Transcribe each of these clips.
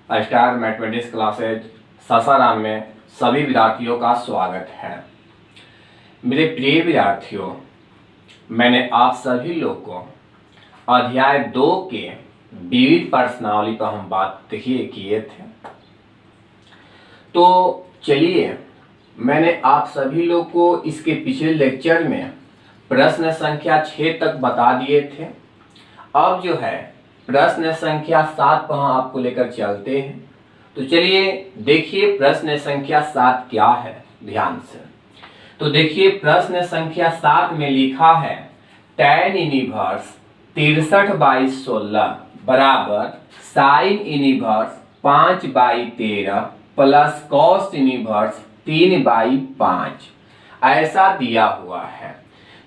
Star mathematics classes Sasaram में सभी विद्यार्थियों का स्वागत है। मेरे प्रिय विद्यार्थियों, मैंने आप सभी लोग को अध्याय 2 के विविध प्रश्नावली पर हम बात किए थे। तो चलिए, मैंने आप सभी लोग को इसके पिछले लेक्चर में प्रश्न संख्या 6 तक बता दिए थे। अब जो है प्रश्न संख्या 7 पर हम आपको लेकर चलते हैं। तो चलिए देखिए प्रश्न संख्या 7 क्या है, ध्यान से। तो देखिए प्रश्न संख्या 7 में लिखा है tan इनवर्स 63/16 बराबर sin inverse 5/13 plus cos inverse 3/5 ऐसा दिया हुआ है।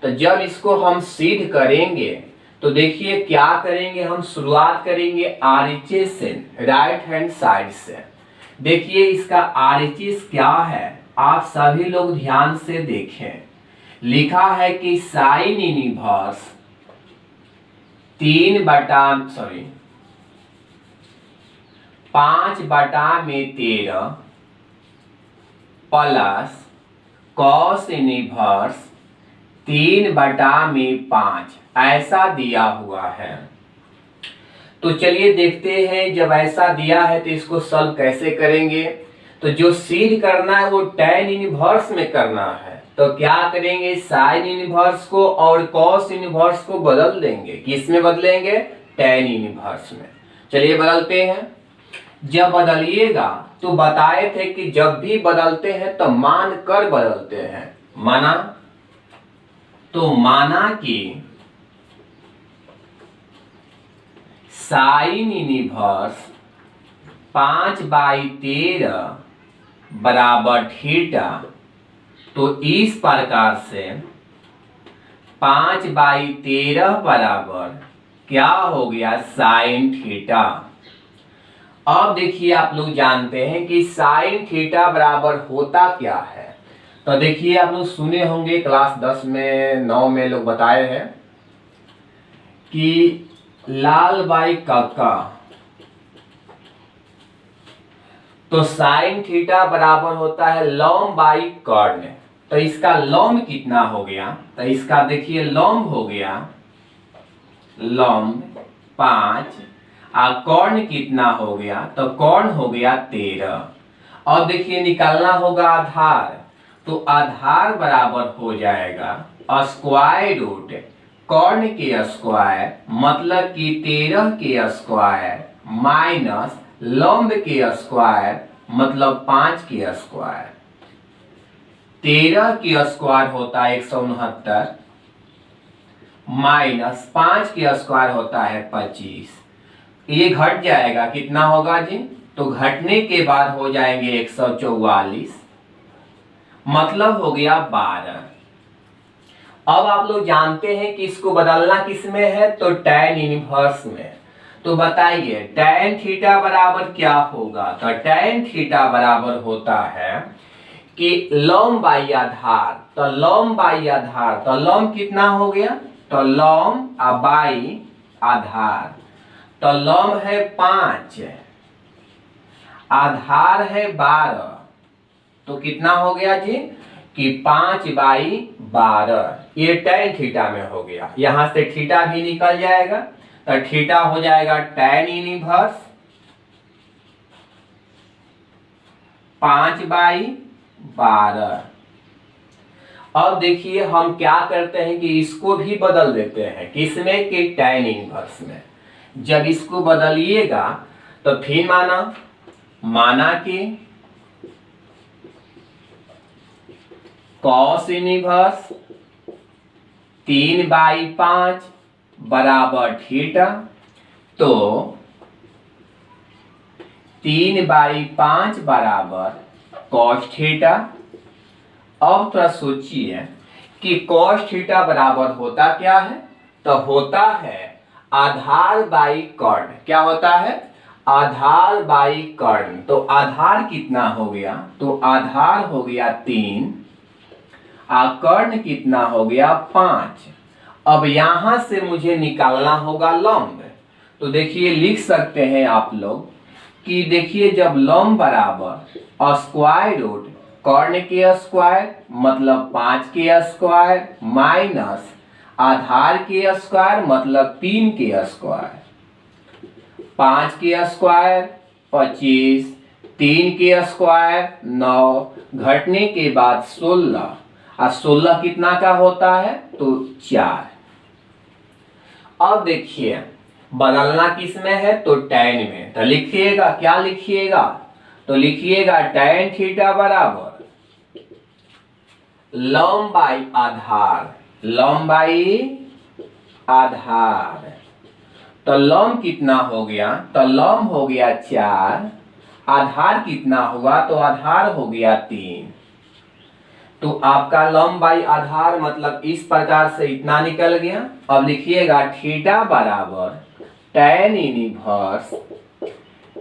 तो जब इसको हम सिद्ध करेंगे तो देखिए क्या करेंगे, हम शुरुआत करेंगे RHS से, राइट हैंड साइड से। देखिए इसका RHS क्या है, आप सभी लोग ध्यान से देखें। लिखा है कि sine inverse 5/13 plus cos inverse 3/5 ऐसा दिया हुआ है। तो चलिए देखते हैं, जब ऐसा दिया है तो इसको सॉल्व कैसे करेंगे। तो जो सिद्ध करना है वो tan इनवर्स में करना है। तो क्या करेंगे, साइन इनवर्स को और कॉस इनवर्स को बदल देंगे। किस में बदलेंगे, tan इनवर्स में। चलिए बदलते हैं। जब बदलिएगा तो बताए थे कि जब भी बदलते हैं तो मान कर बदलते हैं। माना कि साइन इनवर्स 5/13 बराबर थीटा। तो इस प्रकार से 5/13 बराबर क्या हो गया, साइन थीटा। अब देखिए आप लोग जानते हैं कि साइन थीटा बराबर होता क्या है। तो देखिए आप लोग सुने होंगे, क्लास 10 में 9 में लोग बताए हैं कि लाल बाई काका। तो साइन थीटा बराबर होता है लॉम बाई कर्ण। तो इसका लॉम कितना हो गया, तो इसका देखिए लॉम हो गया, लॉम 5 और कर्ण कितना हो गया, तो कर्ण हो गया 13। और देखिए निकालना होगा आधार। तो आधार बराबर हो जाएगा स्क्वायर रूट कर्ण के स्क्वायर मतलब कि 13 के स्क्वायर माइनस लंब के स्क्वायर मतलब 5 के स्क्वायर। 13 के स्क्वायर होता है 169 माइनस 5 के स्क्वायर होता है 25। ये घट जाएगा, कितना होगा जी, तो घटने के बाद हो जाएंगे 144 मतलब हो गया 12। अब आप लोग जानते हैं कि इसको बदलना किस में है, तो tan इनवर्स में। तो बताइए tan थीटा बराबर क्या होगा। तो tan थीटा बराबर होता है कि लॉम बाई आधार। तो लॉम बाई आधार, तो लॉम कितना हो गया, तो लॉम बाई आधार। तो लॉम है 5, आधार है 12। तो कितना हो गया जी, कि 5/12। ये tan थीटा में हो गया। यहां से थीटा भी निकल जाएगा। तो थीटा हो जाएगा tan इनवर्स 5/12। अब देखिए हम क्या करते हैं कि इसको भी बदल देते हैं, किसमें, कि tan इनवर्स में। जब इसको बदलिएगा तो फिर माना कि कॉस इनवर्स 3/5 बराबर थीटा। तो 3/5 बराबर कॉस थीटा। अब थोड़ा सोचिए कि कॉस थीटा बराबर होता क्या है, तो होता है आधार बाई कर्ण। क्या होता है, आधार बाई कर्ण। तो आधार कितना हो गया, तो आधार हो गया 3 और कर्ण कितना हो गया 5। अब यहां से मुझे निकालना होगा लंब। तो देखिए लिख सकते हैं आप लोग कि देखिए जब लंब बराबर स्क्वायर रूट कर्ण के स्क्वायर मतलब 5 के स्क्वायर माइनस आधार के स्क्वायर मतलब 3 के स्क्वायर, 5 के स्क्वायर 25, 3 के स्क्वायर 9, घटने के बाद 16 और 16 कितना का होता है तो 4। अब देखिए बदलना किस में है तो tan में, तो लिखिएगा क्या लिखिएगा तो लिखिएगा tan थीटा बराबर लंब बाई आधार, लंब बाई आधार। तो लंब कितना हो गया तो लंब हो गया 4, आधार कितना हुआ तो आधार हो गया 3। तो आपका लंब बाई आधार मतलब इस प्रकार से इतना निकल गया। अब लिखिएगा थीटा बराबर tan इनवर्स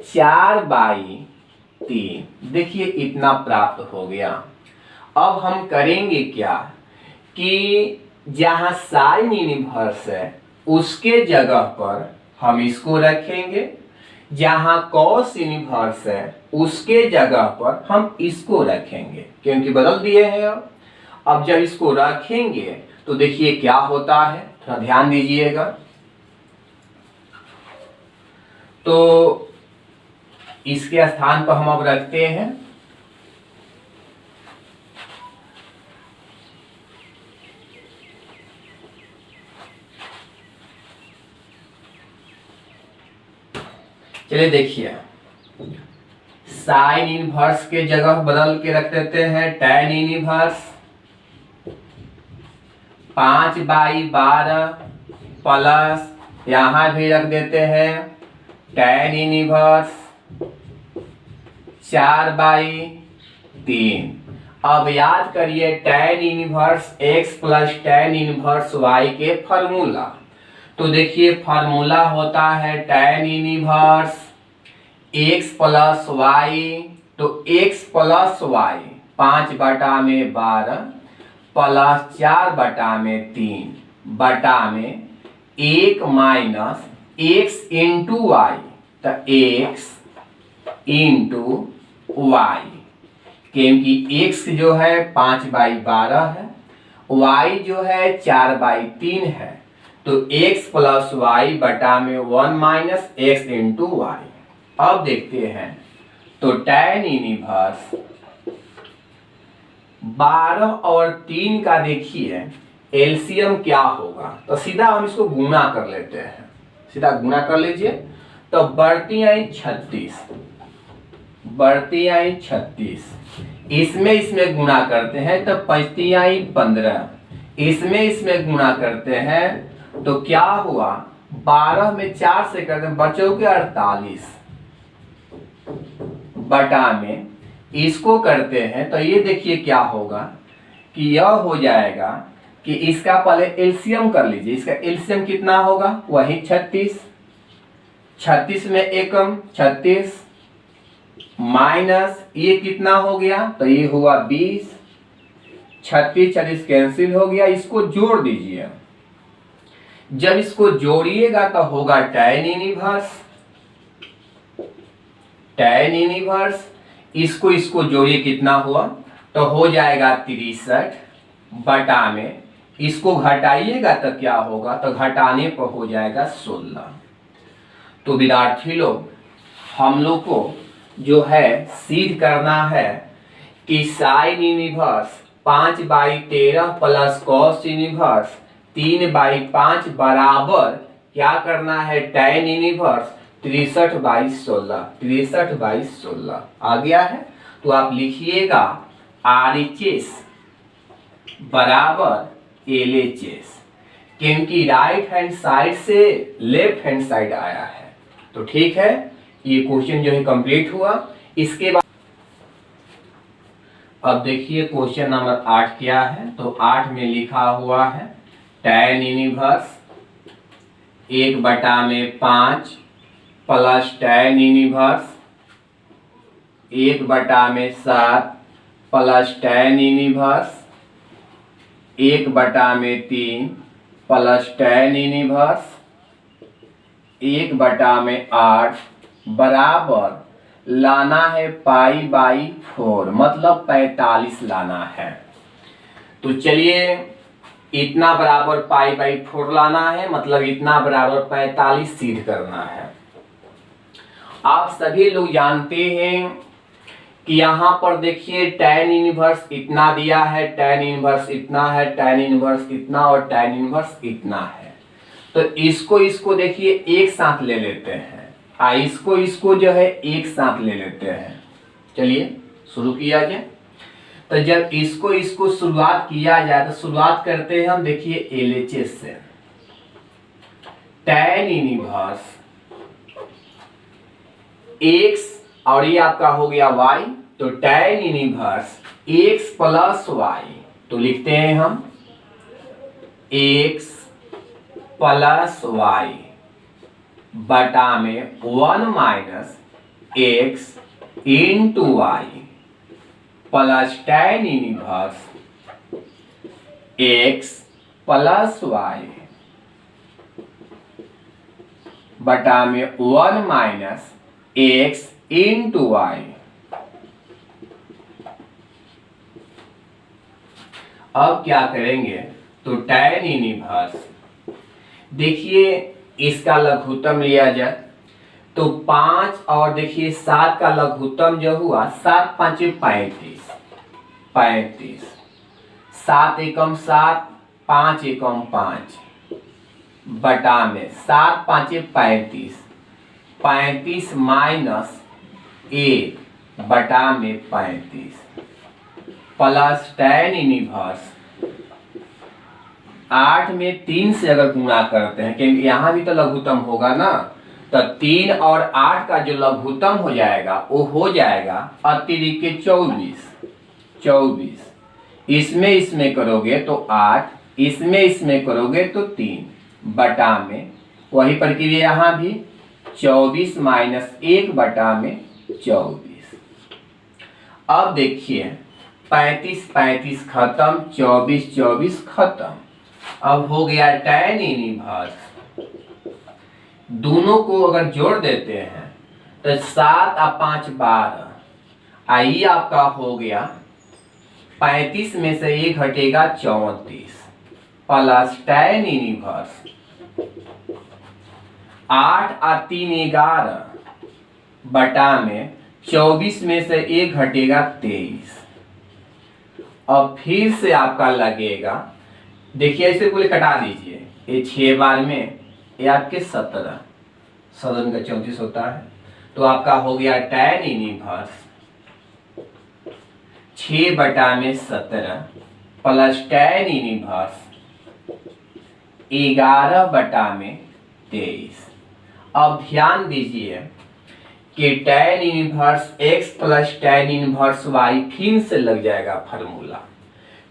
4/3। देखिए इतना प्राप्त हो गया। अब हम करेंगे क्या कि जहां साइन इनवर्स है उसके जगह पर हम इसको रखेंगे, जहां कॉस इनवर्स है उसके जगह पर हम इसको रखेंगे, क्योंकि बदल दिए हैं। अब जब इसको रखेंगे तो देखिए क्या होता है, थोड़ा ध्यान दीजिएगा। तो इसके स्थान पर हम अब रखते हैं चलिए देखिए साइन इनवर्स के जगह बदल के रख देते हैं tan इनवर्स 5/12 प्लस यहां भी रख देते हैं tan इनवर्स 4/3। अब याद करिए tan inverse x plus tan inverse y के फॉर्मूला। तो देखिए फॉर्मूला होता है tan inverse x plus y, तो x प्लस y 5/12 प्लस 4/3 बटा में 1 माइनस x इंटू वाई, तो x इंटू वाई, क्योंकि x जो है 5/12 है, y जो है 4/3 है, तो x प्लस वाई बटा में 1 माइनस x इंटू वाई। अब देखते हैं तो tan इनवर्स 12 और 3 का देखिए एलसीएम क्या होगा, तो सीधा हम इसको गुणा कर लेते हैं, सीधा गुणा कर लीजिए। तो बढ़ती आई 36, बढ़ती आई 36, इसमें गुणा करते हैं तो बचती आई 15, इसमें गुणा करते हैं तो क्या हुआ 12 में 4 से करते हैं बचोगे 48 बटा में इसको करते हैं तो ये देखिए क्या होगा कि यह हो जाएगा कि इसका पहले एलसीएम कर लीजिए। इसका एलसीएम कितना होगा वही 36, 36 में एकम 36 माइनस ये कितना हो गया तो ये हुआ 20, 36 40 कैंसिल हो गया। इसको जोड़ दीजिए, जब इसको जोड़िएगा तो होगा tan इनवर्स, tan इनवर्स इसको जोड़िए कितना हुआ तो हो जाएगा 63 बटा में इसको घटाइएगा तो क्या होगा तो घटाने पर हो जाएगा 16। तो विद्यार्थी लोग हम लोग को जो है सिद्ध करना है कि sine inverse 5/13 plus cos inverse 3/5 बराबर क्या करना है tan इनवर्स 63/16, 63/16 आ गया है। तो आप लिखिएगा RHS बराबर LHS, क्योंकि राइट हैंड साइड से लेफ्ट हैंड साइड आया है। तो ठीक है, ये क्वेश्चन जो है कंप्लीट हुआ। इसके बाद अब देखिए क्वेश्चन नंबर 8 क्या है। तो 8 में लिखा हुआ है tan inverse 1/5 plus tan inverse 1/7 plus tan inverse 1/3 plus tan inverse 1/8 बराबर लाना है π/4, मतलब 45 लाना है। तो चलिए इतना बराबर π/4 लाना है, मतलब इतना बराबर 45 सिद्ध करना है। आप सभी लोग जानते हैं कि यहाँ पर देखिए tan इनवर्स इतना दिया है, tan इनवर्स इतना है, tan इनवर्स इतना और tan इनवर्स इतना है। तो इसको देखिए एक साथ ले लेते हैं, इसको जो है एक साथ ले लेते हैं। चलिए शुरू किया जाए। तो जब इसको शुरुआत किया जाए तो शुरुआत करते हैं हम, देखिए LHS से। tan इनवर्स x और ये आपका हो गया y, तो tan inverse x plus y, तो लिखते हैं हम x प्लस y बटा में 1 minus x into y plus tan inverse x plus y बटा में 1 माइनस x इंटू y। अब क्या करेंगे, तो tan इनवर्स, देखिए इसका लघुत्तम लिया जाए तो 5 और देखिए 7 का लघुत्तम जो हुआ 7 5 35, 7 एकम 7, 5 एकम 5 बटा में 7 5 35 माइनस 1 बटा में 35 प्लस tan इनवर्स 8 में 3 से अगर गुणा करते हैं, क्योंकि यहाँ भी तो लघुत्तम होगा ना, तो 3 और 8 का जो लघुत्तम हो जाएगा वो हो जाएगा अतिरिक्त 24। इसमें करोगे तो 8, इसमें करोगे तो 3 बटा में वही प्रक्रिया यहाँ भी 24 माइनस 1 बटा में 24। अब देखिए 35 खत्म, 24 खत्म। अब हो गया tan इनवर्स, दोनों को अगर जोड़ देते हैं तो 7 और 5 12, आई आपका हो गया 35 में से 1 हटेगा 34 प्लस tan इनवर्स 8 और 3 11 बटा में 24 में से 1 घटेगा 23। अब फिर से आपका लगेगा, देखिए ऐसे पूरे कटा दीजिए, ये 6 बार में ये आपके 17 का 34 होता है। तो आपका हो गया tan इनवर्स 6 बटा में 17 प्लस tan इनवर्स 11 बटा में 23। अब ध्यान दीजिए कि tan inverse x plus tan inverse y फिर से लग जाएगा formula,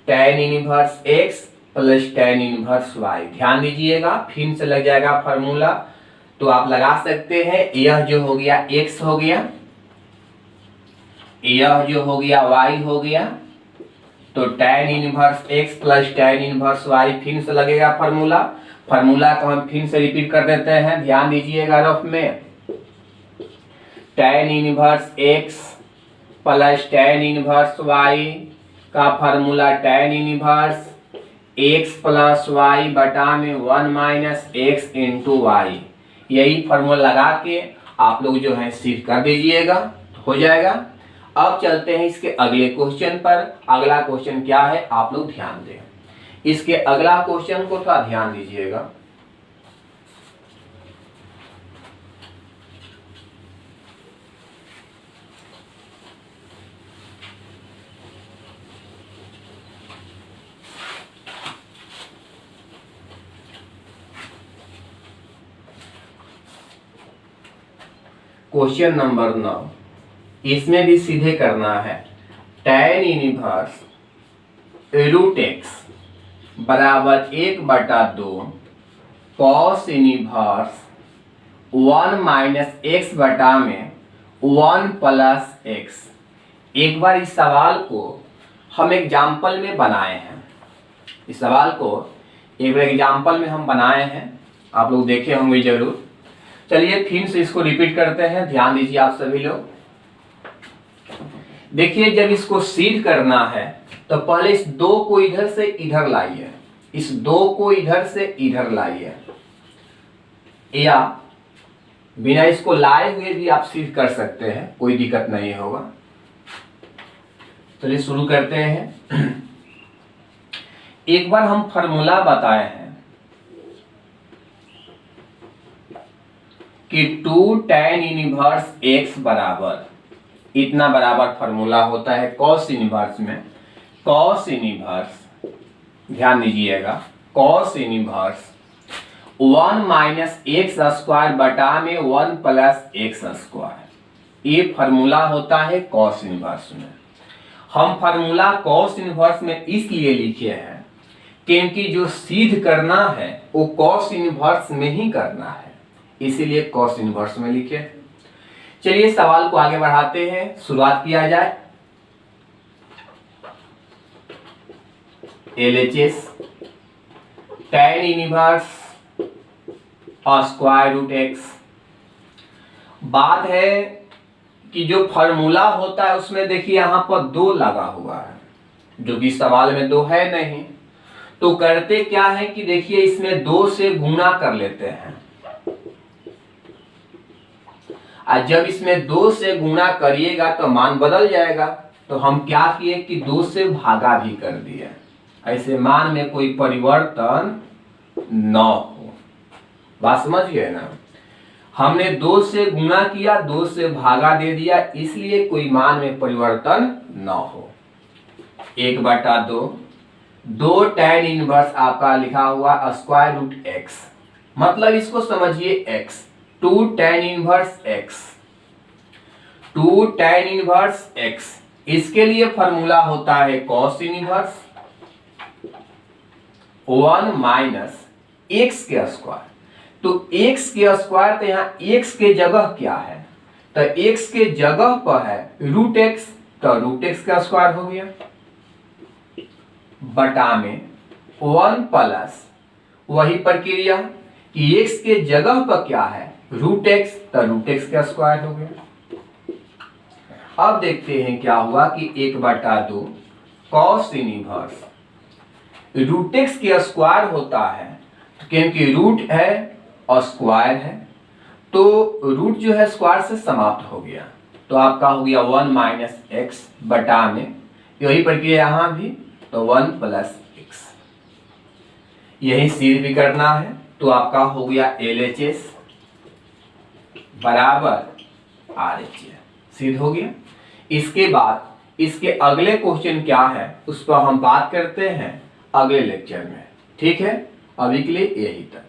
tan inverse x plus tan inverse y, ध्यान दीजिएगा फिर से लग जाएगा फार्मूला। तो आप लगा सकते हैं, यह जो हो गया x हो गया, यह जो हो गया y हो गया, तो tan inverse x plus tan inverse y फिर से लगेगा फार्मूला। फार्मूला को हम फिर से रिपीट कर देते हैं, ध्यान दीजिएगा रफ में। tan inverse x plus tan inverse y का formula tan inverse x plus y बटा में 1 माइनस x इंटू y, यही फार्मूला लगा के आप लोग जो है सिद्ध कर दीजिएगा, हो जाएगा। अब चलते हैं इसके अगले क्वेश्चन पर। अगला क्वेश्चन क्या है आप लोग ध्यान दें, इसके अगला क्वेश्चन को थोड़ा ध्यान दीजिएगा। क्वेश्चन नंबर 9, इसमें भी सीधे करना है। tan इनवर्स रूट x बराबर 1/2 cos इनवर्स 1 माइनस x बटा में 1 प्लस x। एक बार इस सवाल को हम एग्जाम्पल में बनाए हैं, इस सवाल को एक बार एग्जाम्पल में हम बनाए हैं, आप लोग देखे होंगे जरूर। चलिए फिर से इसको रिपीट करते हैं, ध्यान दीजिए आप सभी लोग। देखिए जब इसको सिद्ध करना है तो पहले इस 2 को इधर से इधर लाइए, इस 2 को इधर से इधर लाइए, या बिना इसको लाए हुए भी आप सिद्ध कर सकते हैं, कोई दिक्कत नहीं होगा। चलिए शुरू करते हैं। एक बार हम फॉर्मूला बताए हैं कि 2 tan इनवर्स x बराबर इतना बराबर फॉर्मूला होता है कॉस इनवर्स में। कॉस इनवर्स, ध्यान दीजिएगा, cos inverse 1 minus x square बटा में 1 प्लस एक्स स्क्वायर, ये फॉर्मूला होता है कॉस इनवर्स में। हम फॉर्मूला कॉस इनवर्स में इसलिए लिखे हैं क्योंकि जो सिद्ध करना है वो कॉस इनवर्स में ही करना है, इसीलिए कॉस इनवर्स में लिखे। चलिए सवाल को आगे बढ़ाते हैं, शुरुआत किया जाए। LHS tan inverse square root x. बात है कि जो फॉर्मूला होता है उसमें देखिए यहां पर 2 लगा हुआ है, जो कि सवाल में 2 है नहीं, तो करते क्या है कि देखिए इसमें 2 से गुणा कर लेते हैं। और जब इसमें 2 से गुणा करिएगा तो मान बदल जाएगा, तो हम क्या किए कि 2 से भागा भी कर दिए, ऐसे मान में कोई परिवर्तन न हो। बात समझ गए ना? हमने 2 से गुणा किया, 2 से भागा दे दिया, इसलिए कोई मान में परिवर्तन न हो। 1/2 2 tan इनवर्स आपका लिखा हुआ स्क्वायर रूट एक्स, मतलब इसको समझिए x, 2 tan inverse x, 2 tan inverse x। इसके लिए फॉर्मूला होता है कॉस इनवर्स 1 माइनस एक्स के स्क्वायर। तो x के स्क्वायर, तो यहाँ x के जगह क्या है, तो x के जगह पर है रूट एक्स, तो रूट एक्स का स्क्वायर हो गया बटा में 1 प्लस वही प्रक्रिया कि x के जगह पर क्या है रूट एक्स, तो रूट एक्स का स्क्वायर हो गया। अब देखते हैं क्या हुआ कि 1/2 कॉस इनवर्स रूट एक्स के स्क्वायर होता है, क्योंकि रूट है और स्क्वायर है, तो रूट जो है स्क्वायर से समाप्त हो गया, तो आपका हो गया 1 माइनस एक्स बटा में यही प्रक्रिया यहां भी, तो 1 प्लस एक्स। यही सिद्ध भी करना है, तो आपका हो गया LHS बराबर RHS, सिद्ध हो गया। इसके बाद इसके अगले क्वेश्चन क्या है उस पर हम बात करते हैं अगले लेक्चर में, ठीक है? अभी के लिए यही तक।